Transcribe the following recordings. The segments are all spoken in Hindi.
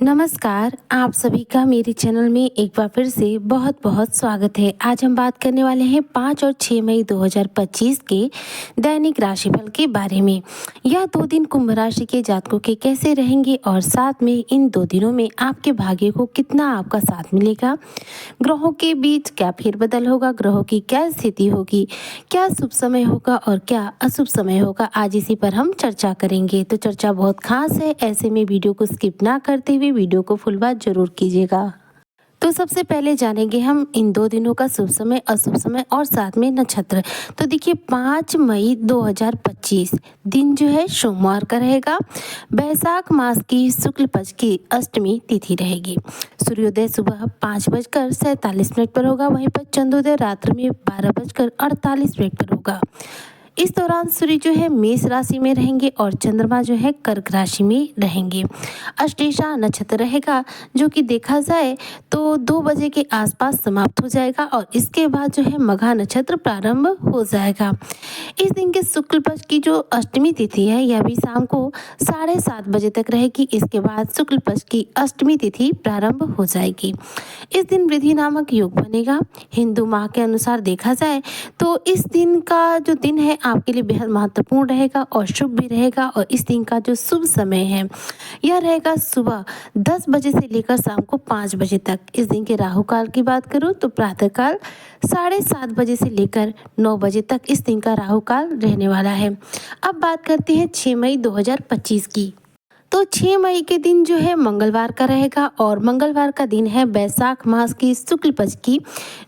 नमस्कार, आप सभी का मेरे चैनल में एक बार फिर से बहुत बहुत स्वागत है। आज हम बात करने वाले हैं 5 और 6 मई 2025 के दैनिक राशिफल के बारे में। यह 2 दिन कुंभ राशि के जातकों के कैसे रहेंगे और साथ में इन 2 दिनों में आपके भाग्य को कितना आपका साथ मिलेगा, ग्रहों के बीच क्या फेरबदल होगा, ग्रहों की क्या स्थिति होगी, क्या शुभ समय होगा और क्या अशुभ समय होगा, आज इसी पर हम चर्चा करेंगे। तो चर्चा बहुत खास है, ऐसे में वीडियो को स्किप ना करते हुए वीडियो को फुल वॉच जरूर कीजिएगा। तो सबसे पहले जानेंगे हम इन 2 दिनों का शुभ समय, अशुभ समय और साथ में नक्षत्र। तो देखिए 5 मई 2025 दिन जो है सोमवार का रहेगा। बैसाख मास की शुक्ल पक्ष की अष्टमी तिथि रहेगी। सूर्योदय सुबह 5:47 पर होगा, वहीं पर चंद्रोदय रात्रि में 12:48 पर होगा। इस दौरान सूर्य जो है मेष राशि में रहेंगे और चंद्रमा जो है कर्क राशि में रहेंगे। अश्लेषा नक्षत्र रहेगा, जो कि देखा जाए तो 2 बजे के आसपास समाप्त हो जाएगा और इसके बाद जो है मघा नक्षत्र प्रारंभ हो जाएगा। इस दिन के शुक्ल पक्ष की जो अष्टमी तिथि है यह भी शाम को 7:30 बजे तक रहेगी। इसके बाद शुक्ल पक्ष की अष्टमी तिथि प्रारंभ हो जाएगी। इस दिन वृद्धि नामक योग बनेगा। हिंदू माह के अनुसार देखा जाए तो इस दिन का जो दिन है आपके लिए बेहद महत्वपूर्ण रहेगा और शुभ भी रहेगा। और इस दिन का जो शुभ समय है यह रहेगा सुबह 10 बजे से लेकर शाम को 5 बजे तक। इस दिन के राहु काल की बात करूं तो प्रातःकाल 7:30 बजे से लेकर 9 बजे तक इस दिन का राहु काल रहने वाला है। अब बात करते हैं 6 मई 2025 की। तो 6 मई के दिन जो है मंगलवार का रहेगा और मंगलवार का दिन है बैसाख मास की शुक्ल पक्ष की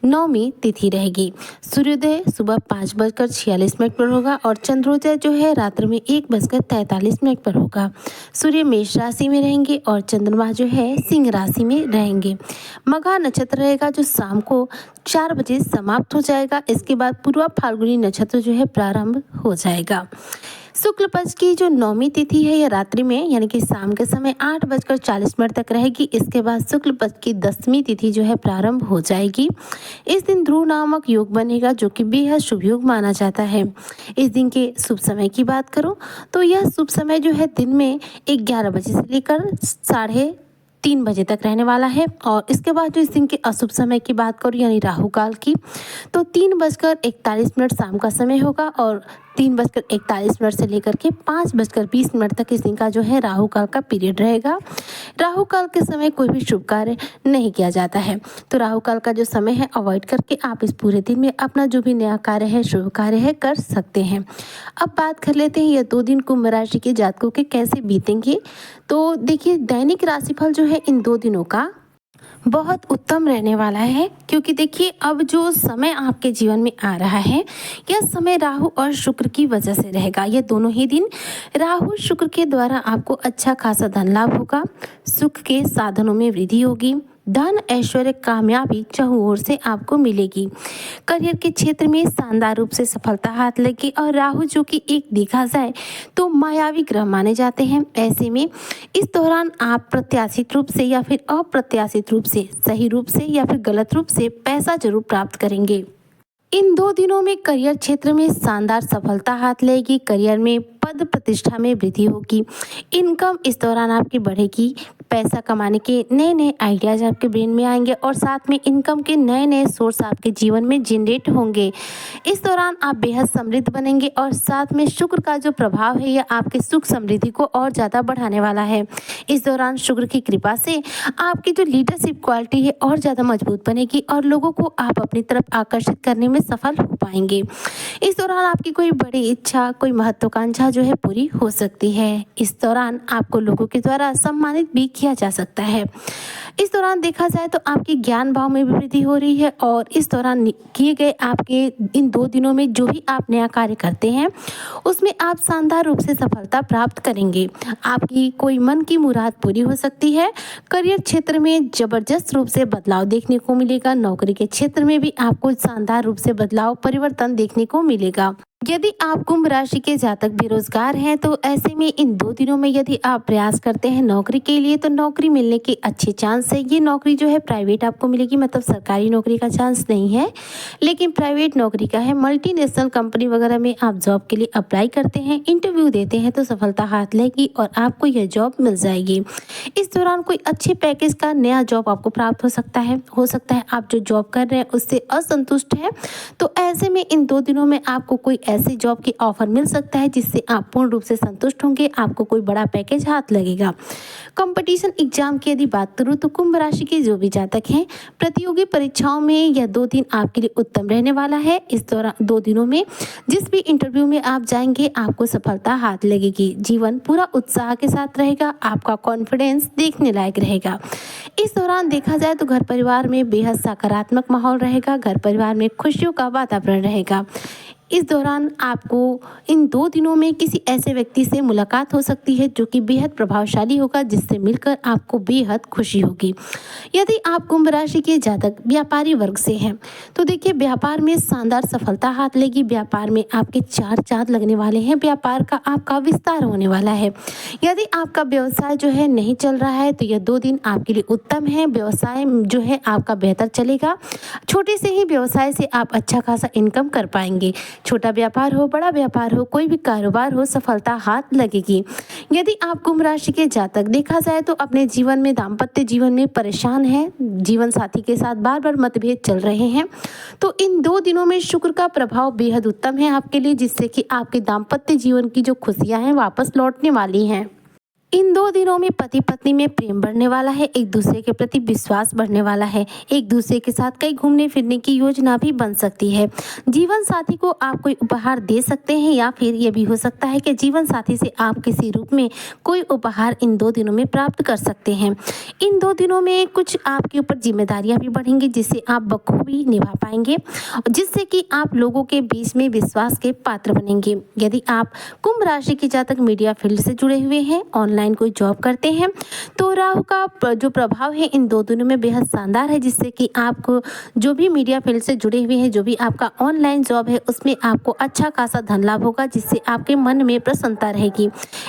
9वीं तिथि रहेगी। सूर्योदय सुबह 5:46 पर होगा और चंद्रोदय जो है रात्रि में 1:43 पर होगा। सूर्य मेष राशि में रहेंगे और चंद्रमा जो है सिंह राशि में रहेंगे। मघा नक्षत्र रहेगा जो शाम को 4 बजे समाप्त हो जाएगा। इसके बाद पूर्वा फाल्गुनी नक्षत्र जो है प्रारंभ हो जाएगा। शुक्ल पक्ष की जो 9वीं तिथि है यह रात्रि में यानी कि शाम के समय 8:40 तक रहेगी। इसके बाद शुक्ल पक्ष की 10वीं तिथि जो है प्रारंभ हो जाएगी। इस दिन ध्रुव नामक योग बनेगा जो कि बेहद शुभ योग माना जाता है। इस दिन के शुभ समय की बात करूं तो यह शुभ समय जो है दिन में 11 बजे से लेकर 3:30 बजे तक रहने वाला है। और इसके बाद जो इस दिन के अशुभ समय की बात करूं यानी राहु काल की तो 3:41 शाम का समय होगा और 3:41 से लेकर के 5:20 तक इस दिन का जो है राहु काल का पीरियड रहेगा। राहु काल के समय कोई भी शुभ कार्य नहीं किया जाता है, तो राहु काल का जो समय है अवॉइड करके आप इस पूरे दिन में अपना जो भी नया कार्य है, शुभ कार्य है, कर सकते हैं। अब बात कर लेते हैं यह 2 दिन कुंभ राशि के जातकों के कैसे बीतेंगे। तो देखिए दैनिक राशिफल जो है इन 2 दिनों का बहुत उत्तम रहने वाला है, क्योंकि देखिए अब जो समय आपके जीवन में आ रहा है यह समय राहु और शुक्र की वजह से रहेगा। ये दोनों ही दिन राहु शुक्र के द्वारा आपको अच्छा खासा धन लाभ होगा, सुख के साधनों में वृद्धि होगी, धन ऐश्वर्य कामयाबी चारों ओर से आपको मिलेगी। करियर के क्षेत्र में शानदार रूप से सफलता हाथ लगी और राहु जो कि एक देखा जाए तो मायावी ग्रह माने जाते हैं। ऐसे में इस दौरान आप प्रत्याशित रूप से या फिर अप्रत्याशित रूप से, सही रूप से या फिर गलत रूप से पैसा जरूर प्राप्त करेंगे। इन 2 दिनों में करियर क्षेत्र में शानदार सफलता हाथ लगेगी। करियर में पद प्रतिष्ठा में वृद्धि होगी। इनकम इस दौरान आपकी बढ़ेगी। पैसा कमाने के नए नए आइडियाज आपके ब्रेन में आएंगे और साथ में इनकम के नए नए सोर्स आपके जीवन में जनरेट होंगे। इस दौरान आप बेहद समृद्ध बनेंगे और साथ में शुक्र का जो प्रभाव है यह आपके सुख समृद्धि को और ज़्यादा बढ़ाने वाला है। इस दौरान शुक्र की कृपा से आपकी जो लीडरशिप क्वालिटी है और ज़्यादा मजबूत बनेगी और लोगों को आप अपनी तरफ आकर्षित करने में सफल हो पाएंगे। इस दौरान आपकी कोई बड़ी इच्छा, कोई महत्वाकांक्षा जो है पूरी हो सकती है। इस दौरान आपको लोगों के द्वारा सम्मानित भी किया जा सकता है। इस दौरान देखा जाए तो आपके ज्ञान भाव में भी वृद्धि हो रही है और इस दौरान किए गए आपके इन 2 दिनों में जो भी आप नया कार्य करते हैं उसमें आप शानदार रूप से सफलता प्राप्त करेंगे। आपकी कोई मन की मुराद पूरी हो सकती है। करियर क्षेत्र में जबरदस्त रूप से बदलाव देखने को मिलेगा। नौकरी के क्षेत्र में भी आपको शानदार रूप से बदलाव, परिवर्तन देखने को मिलेगा। यदि आप कुंभ राशि के जातक बेरोजगार हैं तो ऐसे में इन 2 दिनों में यदि आप प्रयास करते हैं नौकरी के लिए तो नौकरी मिलने के अच्छे चांस है। ये नौकरी जो है प्राइवेट आपको मिलेगी, मतलब सरकारी नौकरी का चांस नहीं है, लेकिन प्राइवेट नौकरी का है। मल्टीनेशनल कंपनी वगैरह में आप जॉब के लिए अप्लाई करते हैं, इंटरव्यू देते हैं तो सफलता हाथ लगेगी और आपको यह जॉब मिल जाएगी। इस दौरान कोई अच्छे पैकेज का नया जॉब आपको प्राप्त हो सकता है आप जो जॉब कर रहे हैं उससे असंतुष्ट हैं, तो ऐसे में इन 2 दिनों में आपको कोई ऐसे जॉब की ऑफर मिल सकता है जिससे आप पूर्ण रूप से संतुष्ट होंगे, आपको कोई बड़ा पैकेज हाथ लगेगा। कंपटीशन एग्जाम की यदि बात करूँ तो कुंभ राशि के जो भी जातक हैं प्रतियोगी परीक्षाओं में यह 2 दिन आपके लिए उत्तम रहने वाला है। इस दौरान 2 दिनों में जिस भी इंटरव्यू में आप जाएंगे आपको सफलता हाथ लगेगी। जीवन पूरा उत्साह के साथ रहेगा, आपका कॉन्फिडेंस देखने लायक रहेगा। इस दौरान देखा जाए तो घर परिवार में बेहद सकारात्मक माहौल रहेगा, घर परिवार में खुशियों का वातावरण रहेगा। इस दौरान आपको इन 2 दिनों में किसी ऐसे व्यक्ति से मुलाकात हो सकती है जो कि बेहद प्रभावशाली होगा, जिससे मिलकर आपको बेहद खुशी होगी। यदि आप कुंभ राशि के जातक व्यापारी वर्ग से हैं तो देखिए व्यापार में शानदार सफलता हाथ लेगी। व्यापार में आपके 4 चांद लगने वाले हैं, व्यापार का आपका विस्तार होने वाला है। यदि आपका व्यवसाय जो है नहीं चल रहा है तो यह 2 दिन आपके लिए उत्तम है। व्यवसाय जो है आपका बेहतर चलेगा, छोटे से ही व्यवसाय से आप अच्छा खासा इनकम कर पाएंगे। छोटा व्यापार हो बड़ा व्यापार हो कोई भी कारोबार हो सफलता हाथ लगेगी। यदि आप कुंभ राशि के जातक देखा जाए तो अपने जीवन में दाम्पत्य जीवन में परेशान हैं, जीवन साथी के साथ बार बार मतभेद चल रहे हैं, तो इन 2 दिनों में शुक्र का प्रभाव बेहद उत्तम है आपके लिए, जिससे कि आपके दाम्पत्य जीवन की जो खुशियां हैं वापस लौटने वाली हैं। इन 2 दिनों में पति पत्नी में प्रेम बढ़ने वाला है, एक दूसरे के प्रति विश्वास बढ़ने वाला है, एक दूसरे के साथ कहीं घूमने फिरने की योजना भी बन सकती है। जीवन साथी को आप कोई उपहार दे सकते हैं या फिर ये भी हो सकता है कि जीवन साथी से आप किसी रूप में कोई उपहार इन 2 दिनों में प्राप्त कर सकते हैं। इन 2 दिनों में कुछ आपके ऊपर जिम्मेदारियां भी बढ़ेंगी जिससे आप बखूबी निभा पाएंगे, जिससे कि आप लोगों के बीच में विश्वास के पात्र बनेंगे। यदि आप कुंभ राशि के जातक मीडिया फील्ड से जुड़े हुए हैं, ऑनलाइन कोई जॉब करते हैं तो राहु का जो प्रभाव है इन 2 दिनों में बेहद शानदार है, जिससे कि आपको जो भी मीडिया फील्ड से जुड़े हुए हैं, जो भी आपका ऑनलाइन जॉब है उसमें आपको अच्छा खासा धन लाभ होगा, जिससे आपके मन में प्रसन्नता रहेगी।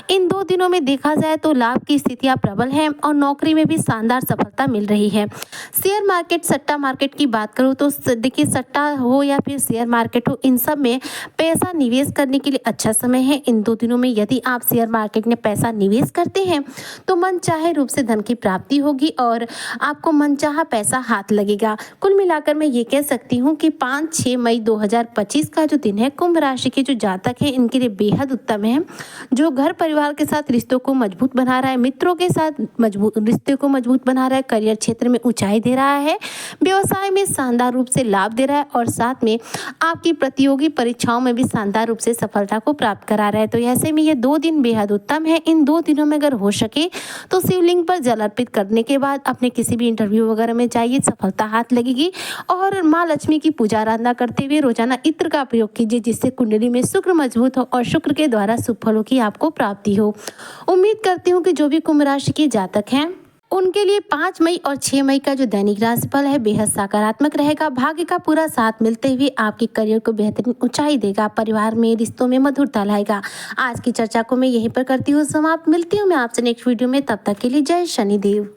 इन 2 दिनों में देखा जाए तो लाभ की स्थितियां प्रबल हैं और नौकरी में भी शानदार सफलता मिल रही है। शेयर मार्केट सट्टा मार्केट की बात करूँ तो देखिए सट्टा हो या फिर शेयर मार्केट हो, इन सब में पैसा निवेश करने के लिए अच्छा समय है। इन 2 दिनों में यदि आप शेयर मार्केट में पैसा निवेश करते हैं तो मनचाहे रूप से धन की प्राप्ति होगी और आपको मनचाहा पैसा हाथ लगेगा। कुल मिलाकर मैं ये कह सकती हूँ कि 5-6 मई 2025 का जो दिन है कुंभ राशि के जो जातक हैं इनके लिए बेहद उत्तम है। जो घर परिवार के साथ रिश्तों को मजबूत बना रहा है, मित्रों के साथ रिश्ते को मजबूत बना रहा है, करियर क्षेत्र में ऊंचाई दे रहा है, व्यवसाय में शानदार रूप से लाभ दे रहा है और साथ में आपकी प्रतियोगी परीक्षाओं में भी शानदार रूप से सफलता को प्राप्त करा रहा है। तो ऐसे में ये 2 दिन बेहद उत्तम है। इन 2 दिनों में अगर हो सके तो शिवलिंग पर जल अर्पित करने के बाद अपने किसी भी इंटरव्यू वगैरह में जाइए, सफलता हाथ लगेगी। और माँ लक्ष्मी की पूजा आराधना करते हुए रोजाना इत्र का प्रयोग कीजिए, जिससे कुंडली में शुक्र मजबूत हो और शुक्र के द्वारा शुभ फलों की आपको प्राप्ति हो। उम्मीद करती हूँ कि जो भी कुंभ राशि के जातक हैं उनके लिए 5 मई और 6 मई का जो दैनिक राशिफल है बेहद सकारात्मक रहेगा। भाग्य का पूरा साथ मिलते हुए आपके करियर को बेहतरीन ऊंचाई देगा, परिवार में रिश्तों में मधुरता लाएगा। आज की चर्चा को मैं यहीं पर करती हूँ समाप्त। मिलती हूँ मैं आपसे नेक्स्ट वीडियो में, तब तक के लिए जय शनिदेव।